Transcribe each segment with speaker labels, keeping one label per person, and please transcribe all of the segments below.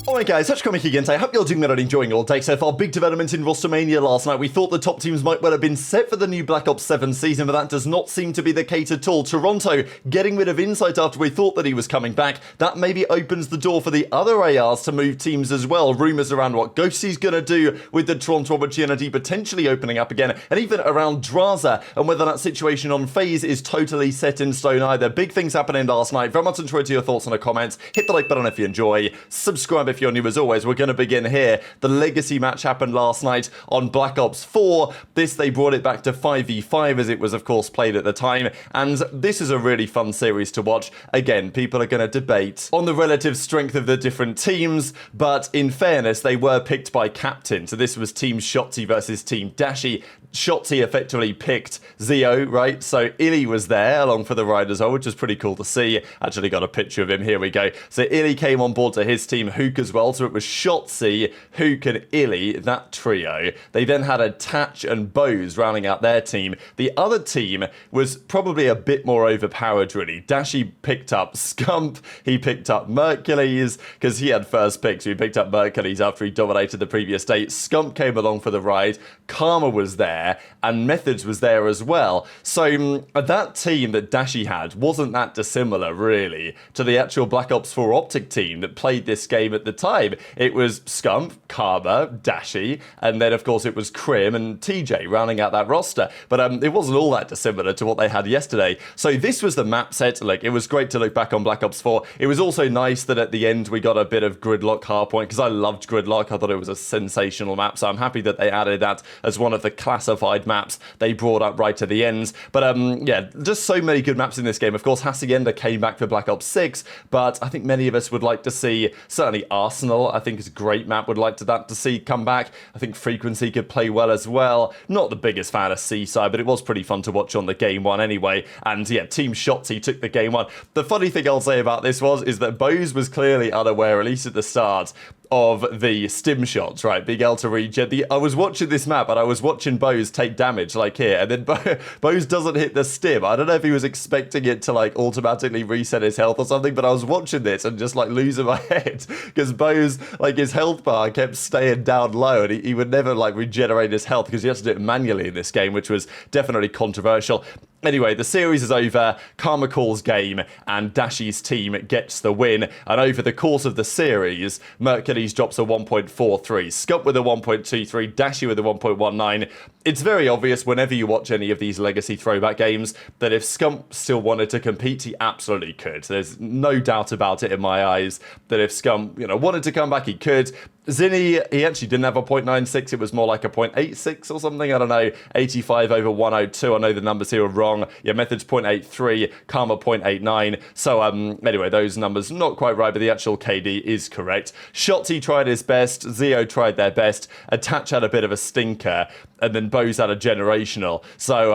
Speaker 1: Alright guys, Comic again. I hope you're doing well and enjoying your day so far. Big development in Rostermania last night. We thought the top teams might well have been set for the new Black Ops 7 season, but that does not seem to be the case at all. Toronto getting rid of Insight after we thought that he was coming back. That maybe opens the door for the other ARs to move teams as well. Rumours around what Ghosty's going to do with the Toronto opportunity potentially opening up again, and even around Drazah and whether that situation on FaZe is totally set in stone either. Big things happening last night. Very much enjoyed your thoughts in the comments. Hit the like button if you enjoy. Subscribe if you're new as always. We're going to begin here. The Legacy match happened last night on Black Ops 4. This, they brought it back to 5v5 as it was, of course, played at the time. And this is a really fun series to watch. Again, people are going to debate on the relative strength of the different teams, but in fairness, they were picked by captain. So this was Team Shotzzy versus Team Dashy. Shotzzy effectively picked Zeo, right? So iLLeY was there along for the ride as well, which is pretty cool to see. Actually got a picture of him. Here we go. So iLLeY came on board to his team, Huke as well. So it was Shotzzy, Huke and iLLeY, that trio. They then had Attach and aBeZy rounding out their team. The other team was probably a bit more overpowered, really. Dashy picked up Scump. He picked up Mercules because he had first pick. So he picked up Mercules after he dominated the previous day. Scump came along for the ride. Karma was there. And Methods was there as well. So that team that Dashy had wasn't that dissimilar, really, to the actual Black Ops 4 OpTic team that played this game at the time. It was Scump, Karma, Dashy, and then, of course, it was Kremp and TJ rounding out that roster. But it wasn't all that dissimilar to what they had yesterday. So this was the map set. Look, it was great to look back on Black Ops 4. It was also nice that at the end we got a bit of Gridlock hardpoint, because I loved Gridlock. I thought it was a sensational map, so I'm happy that they added that as one of the classified maps they brought up right to the ends. But yeah, just so many good maps in this game. Of course, Hacienda came back for Black Ops 6, but I think many of us would like to see, certainly Arsenal, I think is a great map, would like to see come back. I think Frequency could play well as well. Not the biggest fan of Seaside, but it was pretty fun to watch on the game one anyway. And yeah, Team Shotzzy took the game one. The funny thing I'll say about this is that aBeZy was clearly unaware, at least at the start, of the stim shots, right? Being able to regen. I was watching this map and I was watching aBeZy take damage like here, and then aBeZy doesn't hit the stim. I don't know if he was expecting it to like automatically reset his health or something, but I was watching this and just like losing my head because aBeZy, like his health bar kept staying down low and he would never like regenerate his health because he had to do it manually in this game, which was definitely controversial. Anyway, the series is over, Karma calls game, and Dashy's team gets the win. And over the course of the series, Mercules drops a 1.43, Scump with a 1.23, Dashy with a 1.19. It's very obvious whenever you watch any of these legacy throwback games that if Scump still wanted to compete, he absolutely could. There's no doubt about it in my eyes that if Scump, wanted to come back, he could. Zinni, he actually didn't have a 0.96, it was more like a 0.86 or something, I don't know, 85 over 102, I know the numbers here are wrong. Yeah, Methods 0.83, Karma 0.89, so anyway, those numbers not quite right, but the actual KD is correct. Shotzzy tried his best, Zeo tried their best, Attach had a bit of a stinker, and then aBeZy had a generational. So,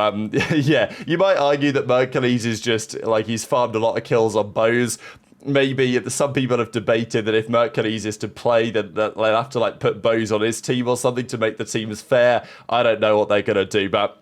Speaker 1: yeah, you might argue that Mercules is just, like, he's farmed a lot of kills on aBeZy. Maybe some people have debated that if Mercules is to play, then they'll have to like put aBeZy on his team or something to make the teams fair. I don't know what they're going to do, but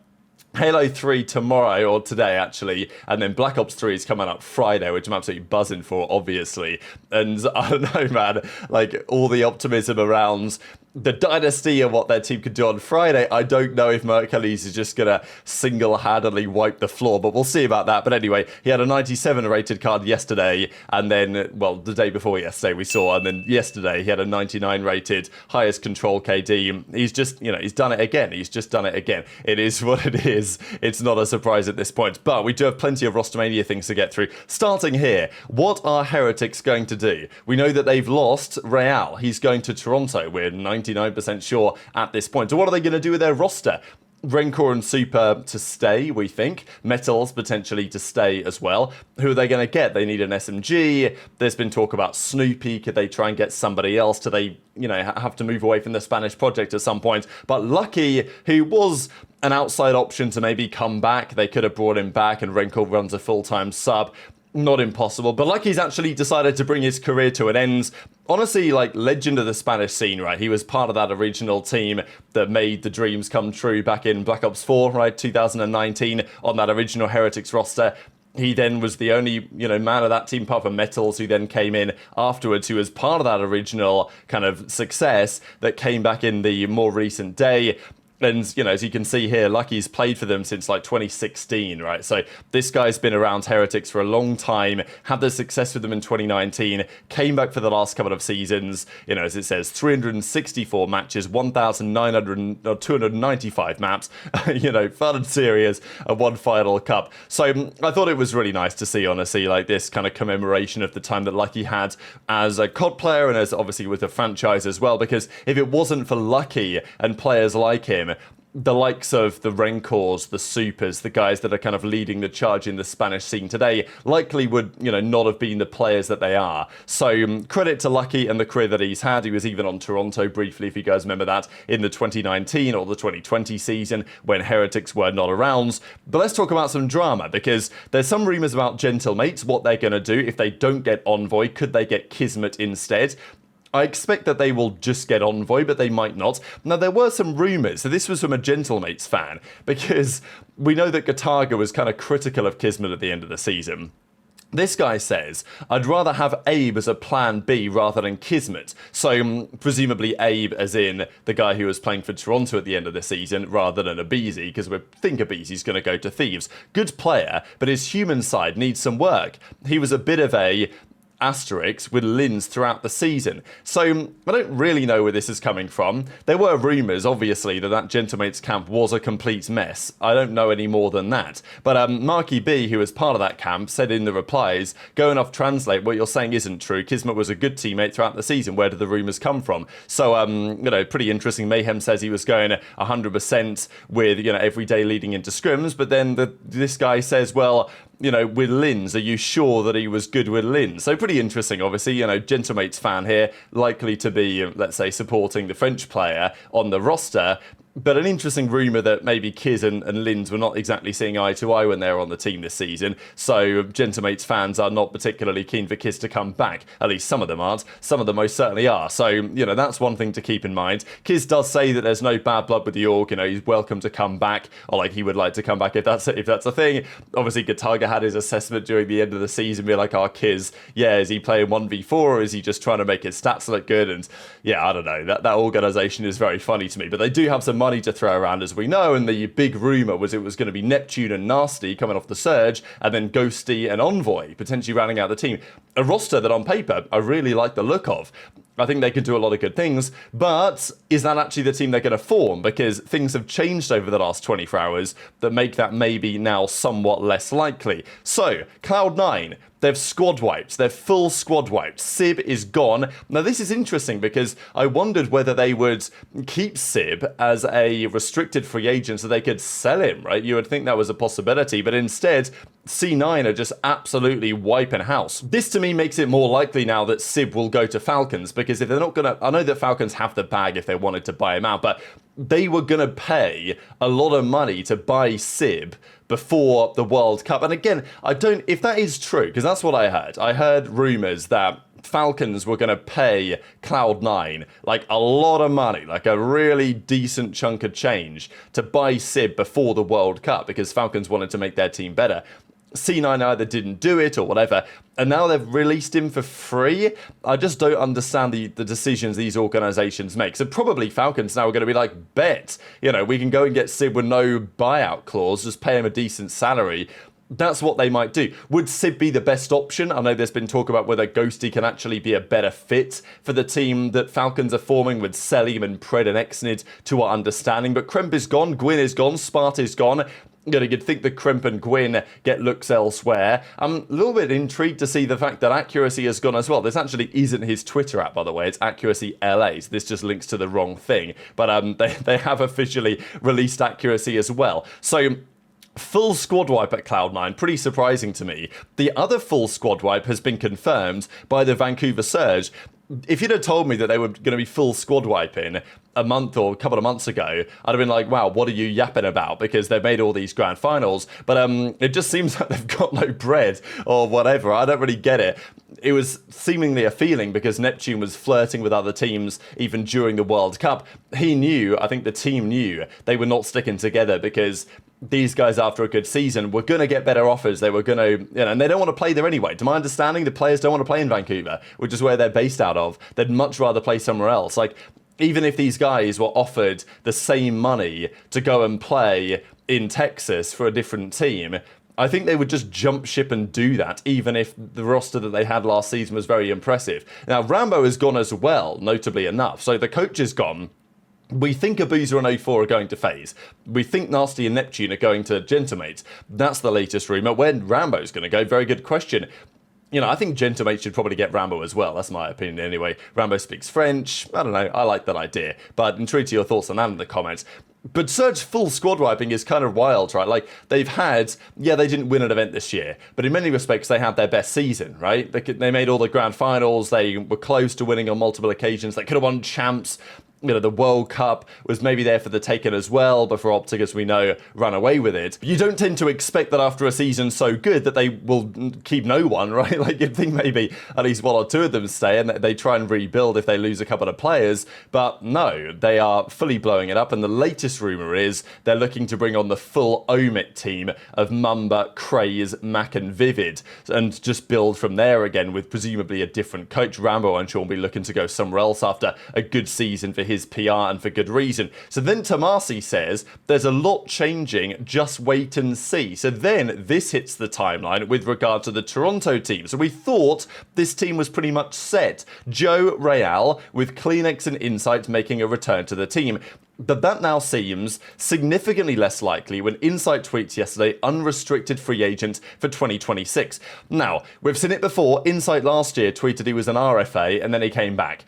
Speaker 1: Halo 3 tomorrow, or today actually, and then Black Ops 3 is coming up Friday, which I'm absolutely buzzing for, obviously. And I don't know, man, like all the optimism around the Dynasty and what their team could do on Friday, I don't know if Mercules is just going to single-handedly wipe the floor, but we'll see about that. But anyway, he had a 97 rated card yesterday, and then, well, the day before yesterday we saw, and then yesterday he had a 99 rated, highest control KD. He's just, he's done it again. He's just done it again. It is what it is. It's not a surprise at this point, but we do have plenty of Rostermania things to get through. Starting here, what are Heretics going to do? We know that they've lost Real. He's going to Toronto. We're 99% sure at this point. So what are they going to do with their roster? Rencor and Super to stay, we think. Metals potentially to stay as well. Who are they going to get? They need an SMG. There's been talk about Snoopy. Could they try and get somebody else? Do they, have to move away from the Spanish project at some point? But Lucky, who was an outside option to maybe come back, they could have brought him back, and Rencor runs a full-time sub. Not impossible, but Lucky's actually decided to bring his career to an end. Honestly, like, legend of the Spanish scene, right? He was part of that original team that made the dreams come true back in Black Ops 4, right? 2019, on that original Heretics roster. He then was the only, man of that team apart from Metals, who then came in afterwards, who was part of that original kind of success that came back in the more recent day. And, as you can see here, Lucky's played for them since like 2016, right? So this guy's been around Heretics for a long time, had the success with them in 2019, came back for the last couple of seasons, as it says, 364 matches, 295 maps, fun and serious, and one final cup. So I thought it was really nice to see, honestly, like this kind of commemoration of the time that Lucky had as a COD player and as obviously with the franchise as well, because if it wasn't for Lucky and players like him, the likes of the Rancors, the Supers, the guys that are kind of leading the charge in the Spanish scene today likely would, not have been the players that they are. So credit to Lucky and the career that he's had. He was even on Toronto briefly, if you guys remember that, in the 2019 or the 2020 season when Heretics were not around. But let's talk about some drama, because there's some rumours about Gentlemates, what they're going to do if they don't get Envoy. Could they get Kismet instead? I expect that they will just get Envoy, but they might not. Now, there were some rumours. So this was from a Gentlemates fan, because we know that Gataga was kind of critical of Kismet at the end of the season. This guy says, I'd rather have Abe as a plan B rather than Kismet. So presumably Abe as in the guy who was playing for Toronto at the end of the season rather than aBeZy, because we think aBeZy's going to go to Thieves. Good player, but his human side needs some work. He was a bit of a asterisk with Lins throughout the season. So I don't really know where this is coming from. There were rumours, obviously, that Gentlemates camp was a complete mess. I don't know any more than that. But Marky B, who was part of that camp, said in the replies, going off translate, what you're saying isn't true. Kismet was a good teammate throughout the season. Where did the rumours come from? So, pretty interesting. Mayhem says he was going 100% with, every day leading into scrims, but then this guy says, well, with Lins, are you sure that he was good with Lins? So pretty interesting, obviously, Gentlemates fan here, likely to be, let's say, supporting the French player on the roster. But an interesting rumour that maybe Kiz and Lins were not exactly seeing eye to eye when they were on the team this season. So Gentlemates fans are not particularly keen for Kiz to come back. At least some of them aren't. Some of them most certainly are. So, that's one thing to keep in mind. Kiz does say that there's no bad blood with the org. He's welcome to come back. Or like he would like to come back if that's a thing. Obviously, Gataga had his assessment during the end of the season. Be like, Kiz, is he playing 1v4 or is he just trying to make his stats look good? And I don't know. That organisation is very funny to me. But they do have some money to throw around, as we know, and the big rumour was it was going to be Neptune and Nastie coming off the surge, and then Ghosty and Envoy potentially rounding out the team. A roster that on paper I really like the look of. I think they could do a lot of good things, but is that actually the team they're going to form? Because things have changed over the last 24 hours that make that maybe now somewhat less likely. So, Cloud9, they've squad wiped. They're full squad wiped. Sib is gone. Now, this is interesting because I wondered whether they would keep Sib as a restricted free agent so they could sell him, right? You would think that was a possibility, but instead, C9 are just absolutely wiping house. This to me makes it more likely now that Sib will go to Falcons, because if they're not going to, I know that Falcons have the bag if they wanted to buy him out, but they were going to pay a lot of money to buy Sib before the World Cup. And again, if that is true, because that's what I heard rumours that Falcons were going to pay Cloud9 like a lot of money, like a really decent chunk of change to buy Sib before the World Cup, because Falcons wanted to make their team better. C9 either didn't do it or whatever, and now they've released him for free. I just don't understand the decisions these organisations make. So probably Falcons now are going to be like, bet, we can go and get Sib with no buyout clause, just pay him a decent salary. That's what they might do. Would Sib be the best option? I know there's been talk about whether Ghosty can actually be a better fit for the team that Falcons are forming with Cellium and Pred and Exnid, to our understanding. But Kremp is gone, Gwyn is gone, Spart is gone. You'd think that Kremp and Gwyn get looks elsewhere. I'm a little bit intrigued to see the fact that Accuracy has gone as well. This actually isn't his Twitter app, by the way. It's Accuracy LA, so this just links to the wrong thing. But they have officially released Accuracy as well. So full squad wipe at Cloud9, pretty surprising to me. The other full squad wipe has been confirmed by the Vancouver Surge. If you'd have told me that they were going to be full squad wiping a month or a couple of months ago, I'd have been like, wow, what are you yapping about? Because they've made all these grand finals. But it just seems like they've got no bread or whatever. I don't really get it. It was seemingly a feeling because Neptune was flirting with other teams even during the World Cup. He knew, I think the team knew, they were not sticking together because these guys, after a good season, were going to get better offers. They were going to, and they don't want to play there anyway. To my understanding, the players don't want to play in Vancouver, which is where they're based out of. They'd much rather play somewhere else. Like, even if these guys were offered the same money to go and play in Texas for a different team, I think they would just jump ship and do that, even if the roster that they had last season was very impressive. Now, Rambo has gone as well, notably enough. So the coach is gone. We think Abuzah and 04 are going to FaZe. We think Nastie and Neptune are going to Gentlemates. That's the latest rumour. Where Rambo's going to go, very good question. You know, I think Gentlemates should probably get Rambo as well. That's my opinion anyway. Rambo speaks French. I don't know. I like that idea. But intrigued to your thoughts on that in the comments. But Surge full squad wiping is kind of wild, right? Like, they've had, yeah, they didn't win an event this year, but in many respects, they had their best season, right? They made all the grand finals. They were close to winning on multiple occasions. They could have won champs. You know, the World Cup was maybe there for the taking as well, but for OpTic, as we know, ran away with it. You don't tend to expect that after a season so good that they will keep no one, right? Like, you'd think maybe at least one or two of them stay and they try and rebuild if they lose a couple of players. But no, they are fully blowing it up. And the latest rumour is they're looking to bring on the full Omit team of Mamba, Craze, Mac and Vivid and just build from there again with presumably a different coach. Rambo, I'm sure, will be looking to go somewhere else after a good season for his PR and for good reason. So then Tomasi says there's a lot changing, just wait and see. So then this hits the timeline with regard to the Toronto team. So we thought this team was pretty much set. Joe Real with CleanX and Insight making a return to the team. But that now seems significantly less likely when Insight tweets yesterday, unrestricted free agent for 2026. Now, we've seen it before. Insight last year tweeted he was an RFA and then he came back.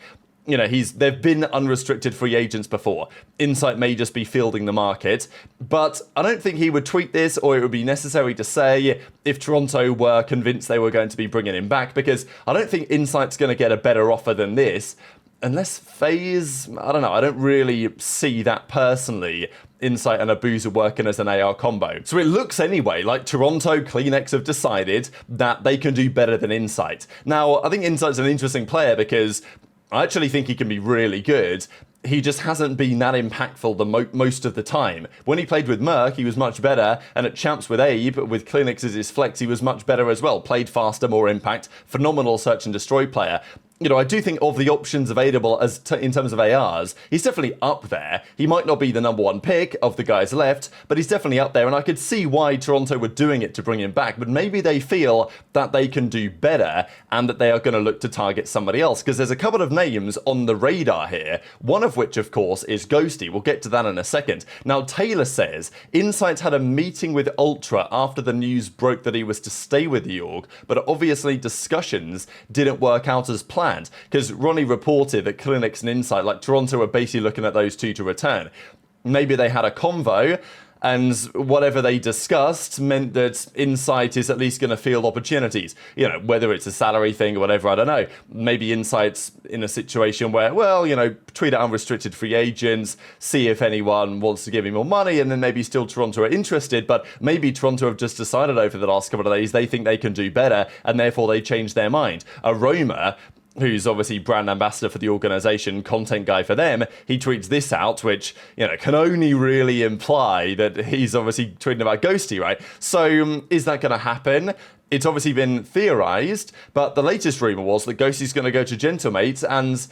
Speaker 1: You know, they've been unrestricted free agents before. Insight may just be fielding the market, but I don't think he would tweet this, or it would be necessary to say if Toronto were convinced they were going to be bringing him back, because I don't think Insight's going to get a better offer than this, unless FaZe, I don't know, I don't really see that personally. Insight and Abuzah working as an AR combo. So it looks anyway like Toronto, CleanX have decided that they can do better than Insight. Now, I think Insight's an interesting player because I actually think he can be really good. He just hasn't been that impactful most of the time. When he played with Merc, he was much better, and at Champs with Abe, with CleanX as his flex, he was much better as well. Played faster, more impact, phenomenal search and destroy player. You know, I do think of the options available in terms of ARs, he's definitely up there. He might not be the number one pick of the guys left, but he's definitely up there, and I could see why Toronto were doing it to bring him back, but maybe they feel that they can do better and that they are going to look to target somebody else, because there's a couple of names on the radar here, one of which, of course, is Ghosty. We'll get to that in a second. Now, Taylor says, Insight had a meeting with Ultra after the news broke that he was to stay with the org, but obviously discussions didn't work out as planned. Because Ronnie reported that CleanX and Insight, like Toronto, were basically looking at those two to return. Maybe they had a convo, and whatever they discussed meant that Insight is at least going to field opportunities. You know, whether it's a salary thing or whatever, I don't know. Maybe Insight's in a situation where, well, you know, tweet out unrestricted free agents, see if anyone wants to give him more money, and then maybe still Toronto are interested, but maybe Toronto have just decided over the last couple of days they think they can do better, and therefore they changed their mind. Aroma, who's obviously brand ambassador for the organization, content guy for them, he tweets this out, which, you know, can only really imply that he's obviously tweeting about Ghosty, right? So is that going to happen? It's obviously been theorized, but the latest rumor was that Ghosty's going to go to Gentlemates, and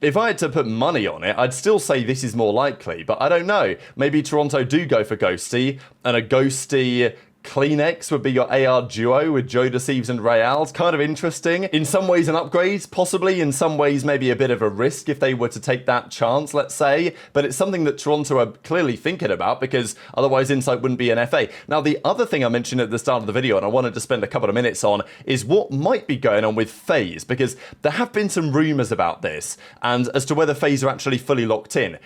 Speaker 1: if I had to put money on it, I'd still say this is more likely, but I don't know. Maybe Toronto do go for Ghosty, and a Ghosty CleanX would be your AR duo with JoeDeceives and Real. It's kind of interesting. In some ways an upgrade, possibly. In some ways maybe a bit of a risk if they were to take that chance, let's say. But it's something that Toronto are clearly thinking about, because otherwise Insight wouldn't be an FA. Now, the other thing I mentioned at the start of the video, and I wanted to spend a couple of minutes on, is what might be going on with FaZe, because there have been some rumours about this, and as to whether FaZe are actually fully locked in.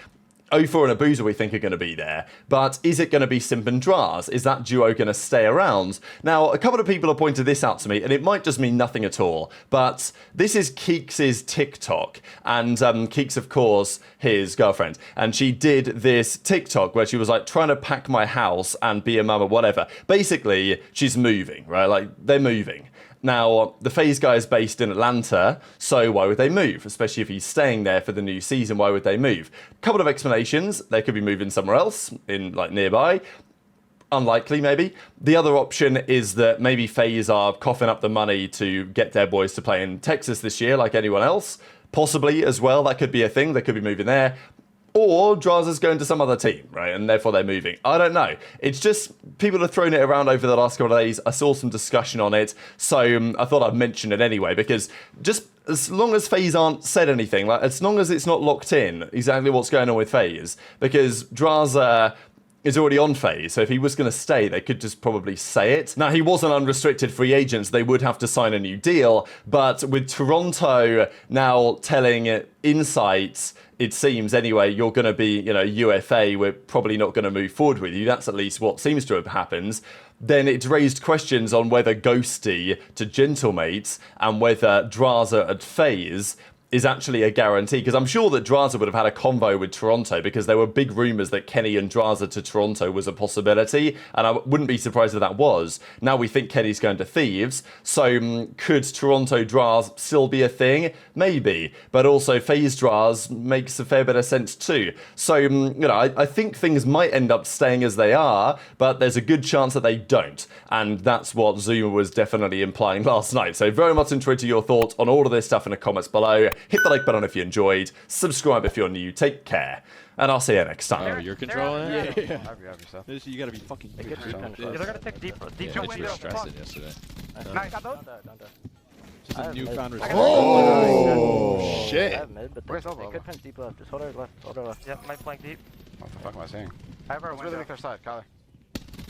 Speaker 1: 04 and Abuzah we think are going to be there, but is it going to be Simp and Drazah? Is that duo going to stay around? Now, a couple of people have pointed this out to me, and it might just mean nothing at all, but this is Keeks' TikTok, and Keeks, of course, his girlfriend, and she did this TikTok where she was like trying to pack my house and be a mum or whatever. Basically, she's moving, right? Like, they're moving. Now, the FaZe guy is based in Atlanta, so why would they move? Especially if he's staying there for the new season, why would they move? Couple of explanations. They could be moving somewhere else, in like nearby. Unlikely, maybe. The other option is that maybe FaZe are coughing up the money to get their boys to play in Texas this year like anyone else. Possibly as well, that could be a thing. They could be moving there. Or Drazah's going to some other team, right? And therefore they're moving. I don't know. It's just people have thrown it around over the last couple of days. I saw some discussion on it. So I thought I'd mention it anyway, because just as long as FaZe aren't said anything, like as long as it's not locked in exactly what's going on with FaZe, because Drazah is already on FaZe, so if he was going to stay, they could just probably say it. Now, he was an unrestricted free agent, so they would have to sign a new deal, but with Toronto now telling Insights, it seems anyway, you're going to be, UFA, we're probably not going to move forward with you. That's at least what seems to have happened. Then it's raised questions on whether Ghosty to Gentlemates and whether Drazah at FaZe is actually a guarantee, because I'm sure that Drazah would have had a convo with Toronto, because there were big rumours that Kenny and Drazah to Toronto was a possibility, and I wouldn't be surprised if that was. Now we think Kenny's going to Thieves, so could Toronto Draz still be a thing? Maybe, but also FaZe Draz makes a fair bit of sense too. So, I think things might end up staying as they are, but there's a good chance that they don't, and that's what Zuma was definitely implying last night. So very much interested in your thoughts on all of this stuff in the comments below. Hit the like button if you enjoyed, subscribe if you're new, take care, and I'll see you next time.
Speaker 2: Oh, you're controlling it?
Speaker 3: Yeah. You gotta be fucking quick.
Speaker 4: They're gonna take deep
Speaker 2: you were stressing yesterday.
Speaker 4: Nice, got those?
Speaker 3: Just a newfound response.
Speaker 5: Oh, shit.
Speaker 4: I have mid, but they could fence deep left. Just hold our left, hold our left.
Speaker 6: Yep, might flank deep.
Speaker 5: What the fuck am I saying?
Speaker 6: I have our
Speaker 5: Let's really
Speaker 6: window.
Speaker 5: make their side, Kyler.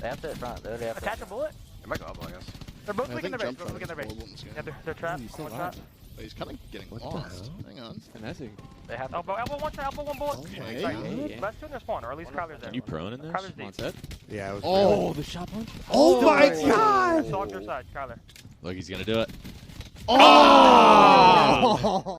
Speaker 4: They have to hit front. They already have to.
Speaker 6: Attach a bullet?
Speaker 5: It might go up, I guess.
Speaker 6: They're both
Speaker 3: I
Speaker 6: looking
Speaker 3: think
Speaker 6: their base.
Speaker 3: jump
Speaker 6: Both
Speaker 3: shot
Speaker 6: looking
Speaker 3: is
Speaker 6: their base.
Speaker 3: horrible in this game.
Speaker 6: Yeah, they're trapped.
Speaker 3: He's still
Speaker 6: One
Speaker 3: alive.
Speaker 6: shot.
Speaker 3: But he's kind of getting lost. Hang on.
Speaker 2: Finessing.
Speaker 4: They have to.
Speaker 6: Elbow one shot, elbow one bullet.
Speaker 3: Okay.
Speaker 2: Yeah.
Speaker 6: Let's do their spawn, or at least Kyler's there.
Speaker 2: Are you prone in this?
Speaker 6: Kyler's deep.
Speaker 2: On set?
Speaker 3: Yeah, it was
Speaker 2: Oh, the shot punch.
Speaker 3: Oh my
Speaker 6: Still
Speaker 3: god!
Speaker 6: on your side, Kyler.
Speaker 2: Look, he's gonna do it.
Speaker 3: Oh!